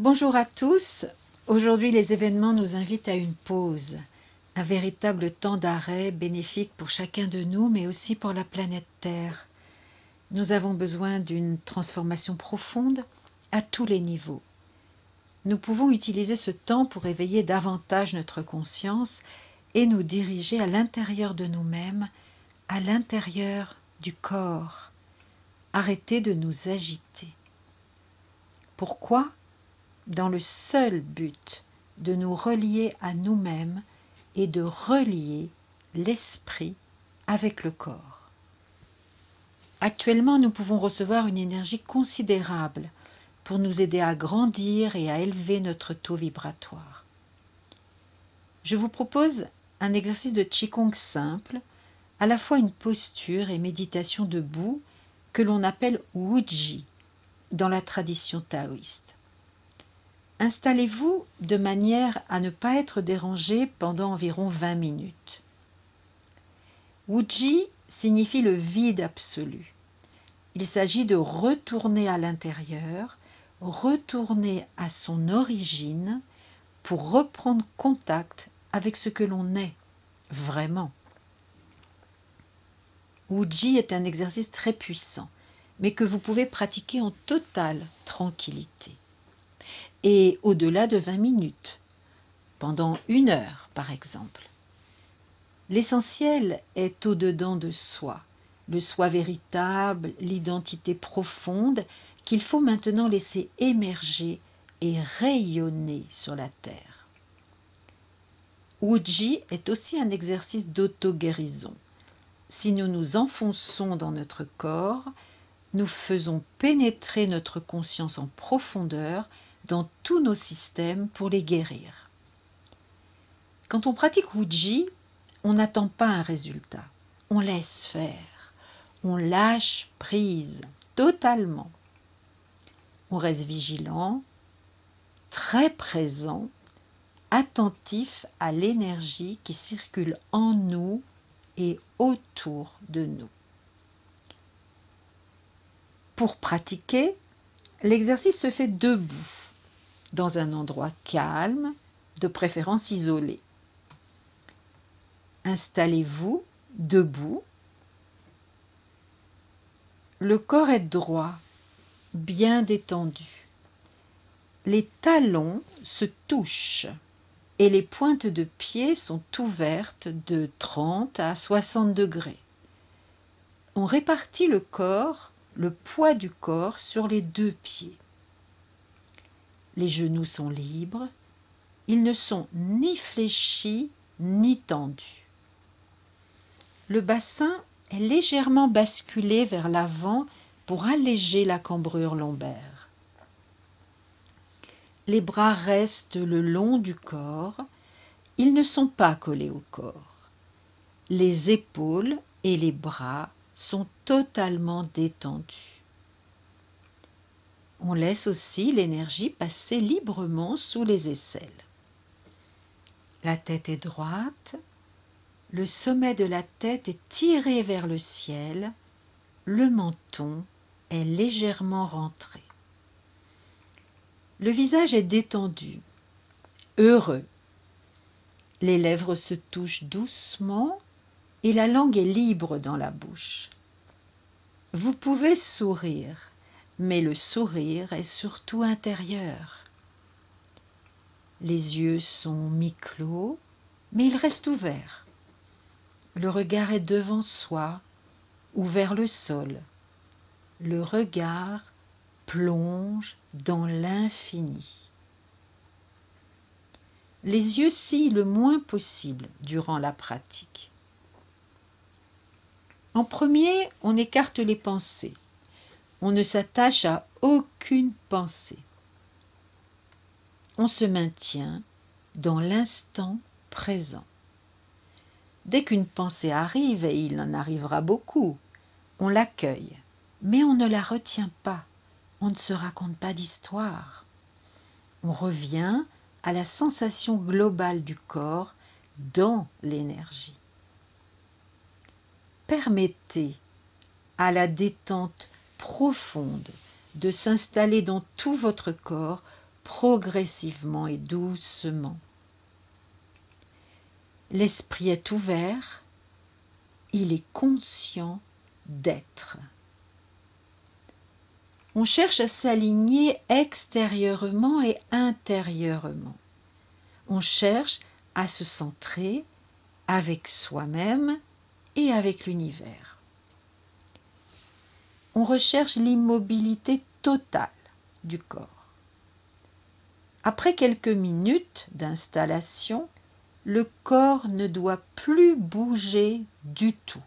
Bonjour à tous. Aujourd'hui, les événements nous invitent à une pause, un véritable temps d'arrêt bénéfique pour chacun de nous, mais aussi pour la planète Terre. Nous avons besoin d'une transformation profonde à tous les niveaux. Nous pouvons utiliser ce temps pour éveiller davantage notre conscience et nous diriger à l'intérieur de nous-mêmes, à l'intérieur du corps. Arrêter de nous agiter. Pourquoi ? Dans le seul but de nous relier à nous-mêmes et de relier l'esprit avec le corps. Actuellement, nous pouvons recevoir une énergie considérable pour nous aider à grandir et à élever notre taux vibratoire. Je vous propose un exercice de Qigong simple, à la fois une posture et méditation debout que l'on appelle Wuji dans la tradition taoïste. Installez-vous de manière à ne pas être dérangé pendant environ 20 minutes. Wuji signifie le vide absolu. Il s'agit de retourner à l'intérieur, retourner à son origine pour reprendre contact avec ce que l'on est vraiment. Wuji est un exercice très puissant, mais que vous pouvez pratiquer en totale tranquillité. Et au-delà de 20 minutes, pendant 1 heure par exemple. L'essentiel est au-dedans de soi, le soi véritable, l'identité profonde qu'il faut maintenant laisser émerger et rayonner sur la terre. Wuji est aussi un exercice d'auto-guérison. Si nous nous enfonçons dans notre corps, nous faisons pénétrer notre conscience en profondeur dans tous nos systèmes pour les guérir. Quand on pratique Wuji, on n'attend pas un résultat. On laisse faire. On lâche prise totalement. On reste vigilant, très présent, attentif à l'énergie qui circule en nous et autour de nous. Pour pratiquer, l'exercice se fait debout, dans un endroit calme, de préférence isolé. Installez-vous debout. Le corps est droit, bien détendu. Les talons se touchent et les pointes de pied sont ouvertes de 30 à 60 degrés. On répartit le poids du corps sur les 2 pieds. Les genoux sont libres, ils ne sont ni fléchis ni tendus. Le bassin est légèrement basculé vers l'avant pour alléger la cambrure lombaire. Les bras restent le long du corps, ils ne sont pas collés au corps. Les épaules et les bras sont totalement détendus. On laisse aussi l'énergie passer librement sous les aisselles. La tête est droite, le sommet de la tête est tiré vers le ciel, le menton est légèrement rentré. Le visage est détendu, heureux. Les lèvres se touchent doucement et la langue est libre dans la bouche. Vous pouvez sourire, mais le sourire est surtout intérieur. Les yeux sont mi-clos, mais ils restent ouverts. Le regard est devant soi ou vers le sol. Le regard plonge dans l'infini. Les yeux scillent le moins possible durant la pratique. En premier, on écarte les pensées. On ne s'attache à aucune pensée. On se maintient dans l'instant présent. Dès qu'une pensée arrive, et il en arrivera beaucoup, on l'accueille, mais on ne la retient pas, on ne se raconte pas d'histoire. On revient à la sensation globale du corps dans l'énergie. Permettez à la détente profonde de s'installer dans tout votre corps progressivement et doucement. L'esprit est ouvert, il est conscient d'être. On cherche à s'aligner extérieurement et intérieurement. On cherche à se centrer avec soi-même et avec l'univers. On recherche l'immobilité totale du corps. Après quelques minutes d'installation, le corps ne doit plus bouger du tout.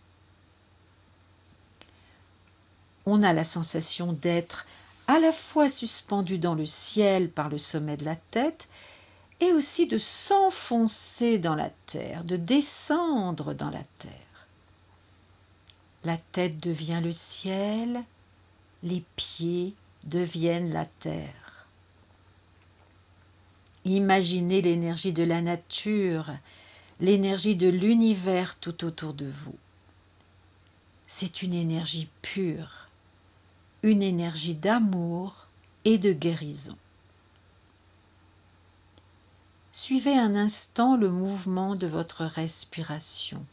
On a la sensation d'être à la fois suspendu dans le ciel par le sommet de la tête et aussi de s'enfoncer dans la terre, de descendre dans la terre. La tête devient le ciel, les pieds deviennent la terre. Imaginez l'énergie de la nature, l'énergie de l'univers tout autour de vous. C'est une énergie pure, une énergie d'amour et de guérison. Suivez un instant le mouvement de votre respiration.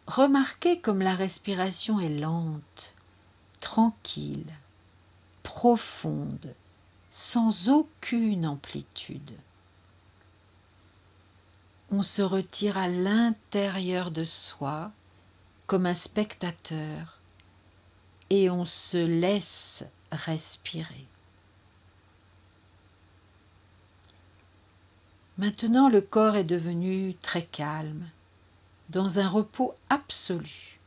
Remarquez comme la respiration est lente, tranquille, profonde, sans aucune amplitude. On se retire à l'intérieur de soi comme un spectateur et on se laisse respirer. Maintenant, le corps est devenu très calme, dans un repos absolu.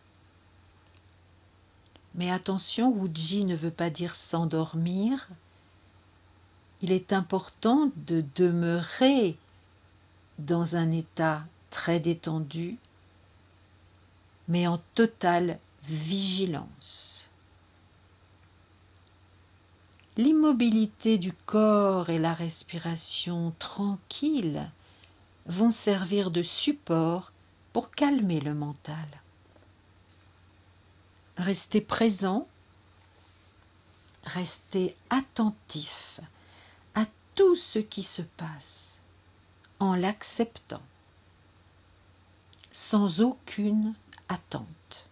Mais attention, Wujji ne veut pas dire s'endormir. Il est important de demeurer dans un état très détendu, mais en totale vigilance. L'immobilité du corps et la respiration tranquille vont servir de support pour calmer le mental. Restez présent, restez attentif à tout ce qui se passe en l'acceptant, sans aucune attente.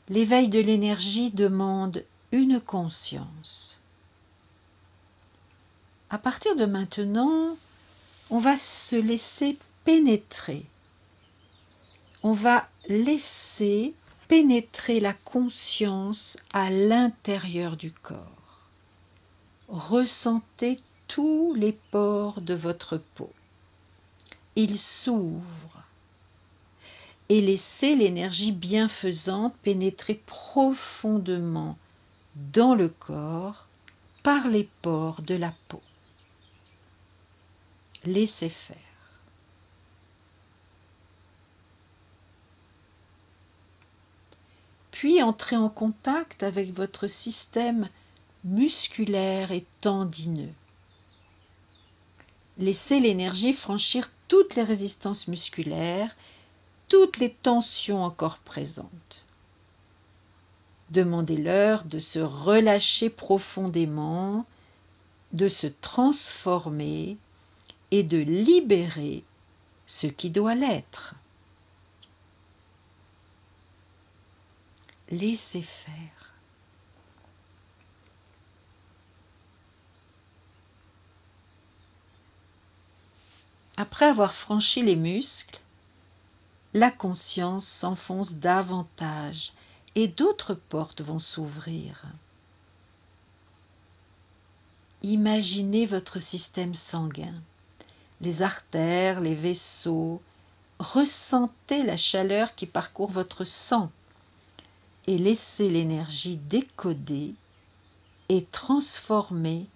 L'éveil de l'énergie demande une conscience. À partir de maintenant, on va se laisser pénétrer. On va laisser pénétrer la conscience à l'intérieur du corps. Ressentez tous les pores de votre peau. Ils s'ouvrent. Et laissez l'énergie bienfaisante pénétrer profondément dans le corps par les pores de la peau. Laissez faire. Puis entrez en contact avec votre système musculaire et tendineux. Laissez l'énergie franchir toutes les résistances musculaires, toutes les tensions encore présentes. Demandez-leur de se relâcher profondément, de se transformer et de libérer ce qui doit l'être. Laissez faire. Après avoir franchi les muscles, la conscience s'enfonce davantage et d'autres portes vont s'ouvrir. Imaginez votre système sanguin, les artères, les vaisseaux. Ressentez la chaleur qui parcourt votre sang et laissez l'énergie décoder et transformer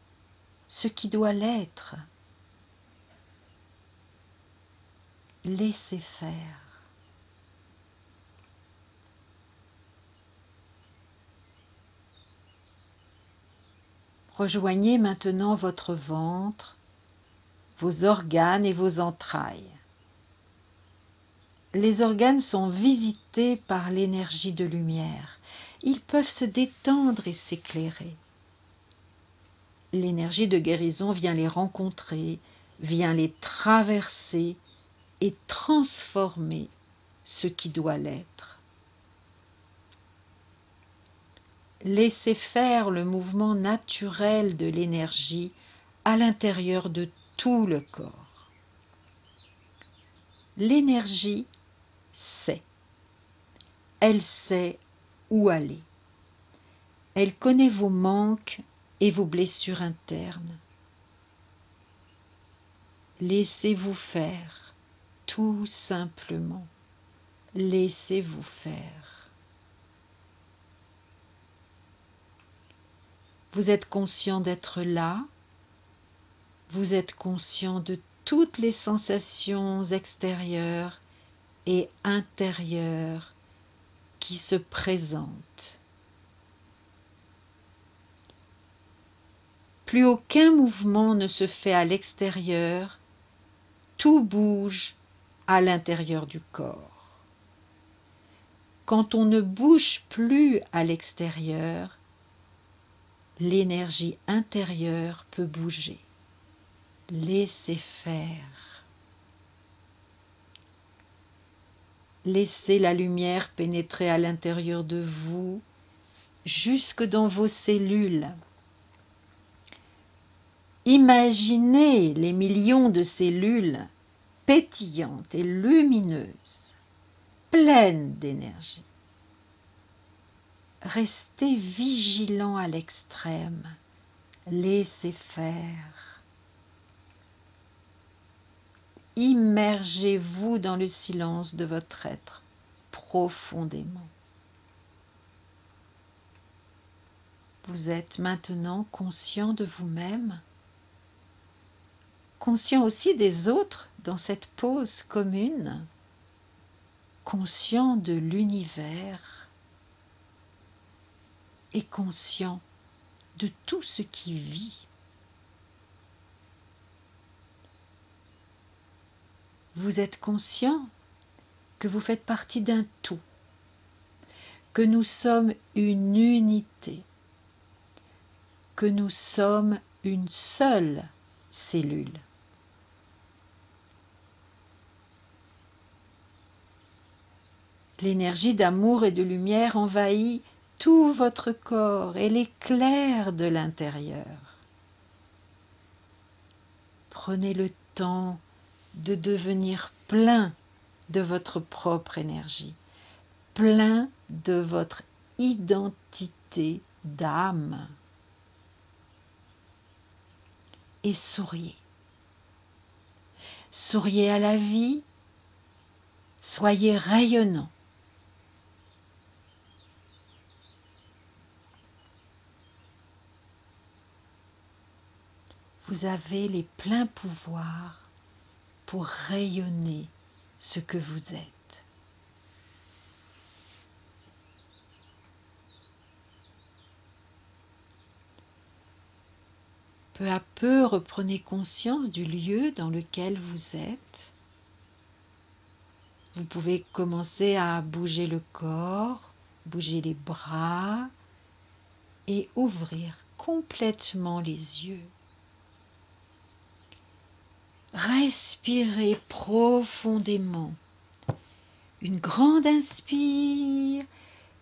ce qui doit l'être. Laissez faire. Rejoignez maintenant votre ventre, vos organes et vos entrailles. Les organes sont visités par l'énergie de lumière. Ils peuvent se détendre et s'éclairer. l'énergie de guérison vient les rencontrer, vient les traverser et transformer ce qui doit l'être. Laissez faire le mouvement naturel de l'énergie à l'intérieur de tout le corps. L'énergie sait. Elle sait où aller. Elle connaît vos manques et vos blessures internes. Laissez-vous faire, tout simplement. Laissez-vous faire. Vous êtes conscient d'être là. Vous êtes conscient de toutes les sensations extérieures et intérieures qui se présentent. Plus aucun mouvement ne se fait à l'extérieur, tout bouge à l'intérieur du corps. Quand on ne bouge plus à l'extérieur, l'énergie intérieure peut bouger. Laissez faire. Laissez la lumière pénétrer à l'intérieur de vous, jusque dans vos cellules. Imaginez les millions de cellules pétillantes et lumineuses, pleines d'énergie. Restez vigilant à l'extrême. Laissez faire. Immergez-vous dans le silence de votre être profondément. Vous êtes maintenant conscient de vous-même, conscient aussi des autres dans cette pause commune, conscient de l'univers et conscient de tout ce qui vit. Vous êtes conscient que vous faites partie d'un tout, que nous sommes une unité, que nous sommes une seule cellule. L'énergie d'amour et de lumière envahit tout votre corps et l'éclaire de l'intérieur. Prenez le temps de devenir plein de votre propre énergie, plein de votre identité d'âme. Et souriez. Souriez à la vie, soyez rayonnant. Vous avez les pleins pouvoirs pour rayonner ce que vous êtes. Peu à peu, reprenez conscience du lieu dans lequel vous êtes. Vous pouvez commencer à bouger le corps, bouger les bras et ouvrir complètement les yeux. Respirez profondément. Une grande inspire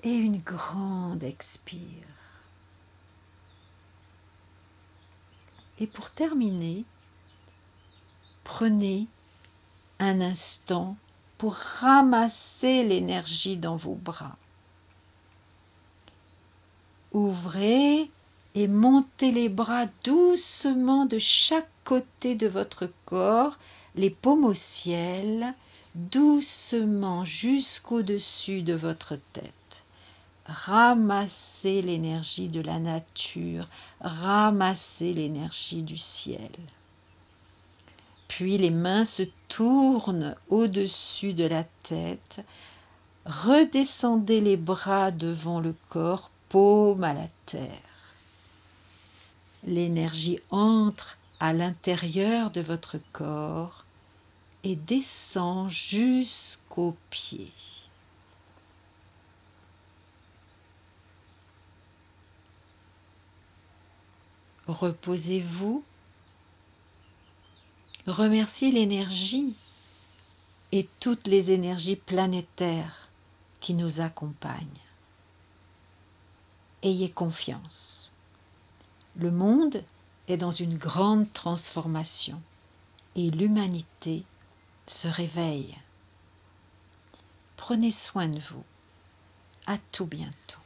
et une grande expire. Et pour terminer, prenez un instant pour ramasser l'énergie dans vos bras. Ouvrez et montez les bras doucement de chaque côté de votre corps, les paumes au ciel, doucement jusqu'au-dessus de votre tête. Ramassez l'énergie de la nature, ramassez l'énergie du ciel. Puis les mains se tournent au-dessus de la tête, redescendez les bras devant le corps, paume à la terre. L'énergie entre à l'intérieur de votre corps et descend jusqu'aux pieds. reposez-vous, remerciez l'énergie et toutes les énergies planétaires qui nous accompagnent. Ayez confiance. Le monde est dans une grande transformation et l'humanité se réveille. Prenez soin de vous. À tout bientôt.